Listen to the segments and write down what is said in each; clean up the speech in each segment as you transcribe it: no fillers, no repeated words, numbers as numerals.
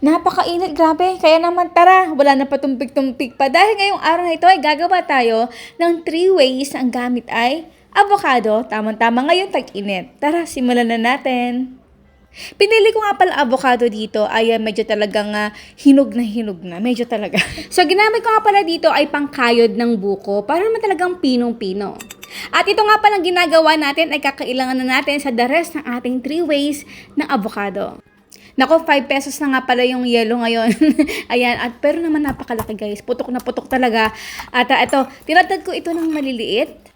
Napakainit, grabe. Kaya naman tara, wala na patumpik-tumpik pa. Dahil ngayong araw na ito ay gagawa tayo ng 3 ways ang gamit ay avocado. Tamang-tama ngayon tag-init. Tara, simulan na natin. Pinili ko nga pala avocado dito ay medyo talagang hinog na. Medyo talaga. So, ginamit ko nga pala dito ay pangkayod ng buko para naman talagang pinong-pino. At ito nga palang ginagawa natin ay kakailangan na natin sa the rest ng ating 3 ways ng avocado. Nako, 5 pesos na nga pala yung yelo ngayon. Ayan, at pero naman napakalaki guys. Putok na putok talaga. At ito, tinatad ko ito ng maliliit.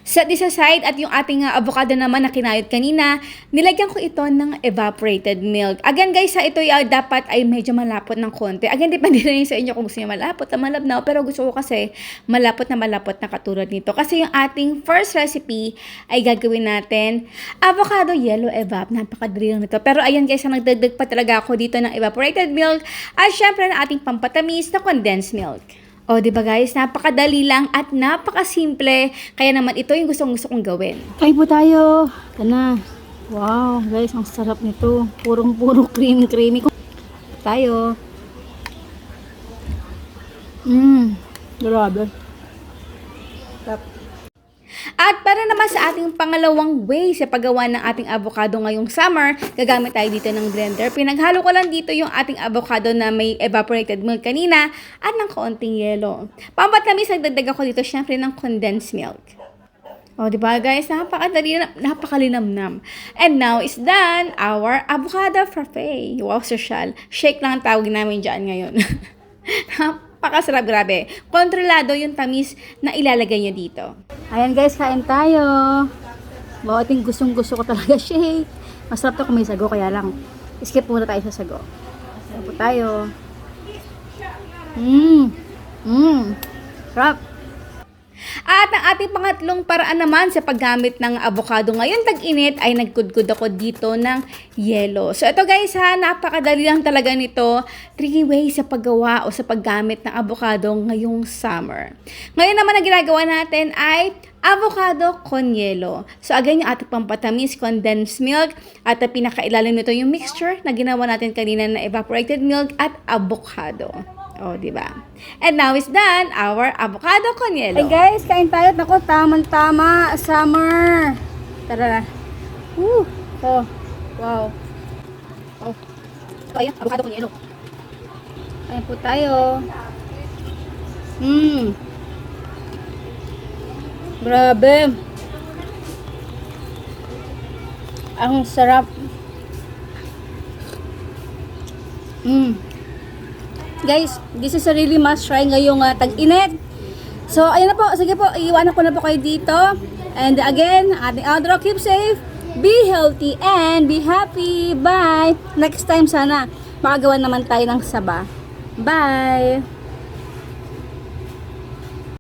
Set this aside at yung ating avocado naman na kinayod kanina, nilagyan ko ito ng evaporated milk. Again guys, ito dapat ay medyo malapot ng konti. Again, depende na yun sa inyo kung gusto nyo malapot na malabnaw. Pero gusto ko kasi malapot na katulad nito. Kasi yung ating first recipe ay gagawin natin avocado yellow evap. Napakadali lang nito. Pero ayan guys, nagdagdag pa talaga ako dito ng evaporated milk. At syempre na ating pampatamis na condensed milk. O, diba guys, napakadali lang at napakasimple. Kaya naman ito yung gusto kong gawin. Kain po tayo. Ito na. Wow, guys, ang sarap nito. Purong-puro creamy. Tayo. Grabe. Sarap. At para naman sa ating pangalawang way sa paggawa ng ating avocado ngayong summer, gagamit tayo dito ng blender. Pinaghalo ko lang dito yung ating avocado na may evaporated milk kanina at ng kaunting yelo. Pampatamis, nagdagdag ako dito syempre ng condensed milk. O, diba guys? Napakalinamnam. And now is done our avocado frappe. Wow, social. Shake lang ang tawag namin dyan ngayon. Napakasarap, grabe. Kontrolado yung tamis na ilalagay nyo dito. Ayan guys, kain tayo. Wow, ating gustong-gusto ko talaga shake. Masarap to kung may sago, kaya lang skip muna tayo sa sago. Ayan po tayo. Sarap. At ang ating pangatlong paraan naman sa paggamit ng avocado ngayon tag-init ay nagkudkod ako dito ng yelo. So ito guys napakadali lang talaga nito. 3 ways sa paggawa o sa paggamit ng avocado ngayong summer. Ngayon naman ang ginagawa natin ay avocado con yelo. So again, yung ating pampatamis, condensed milk, at pinakailalim nito yung mixture na ginawa natin kanina na evaporated milk at avocado. O, diba? And now is done our avocado con yelo. Hey guys, kain tayo. Naku, tamang-tama. Summer. Tara na. Oh, wow. Oh. Ayan, avocado con yelo. Kain po tayo. Grabe. Ang sarap. Guys, this is a really must try ngayong tag-init. So, ayun na po. Sige po, iiwanan ko na po kayo dito. And again, ating outro, keep safe, be healthy, and be happy. Bye! Next time sana, makagawa naman tayo ng saba. Bye!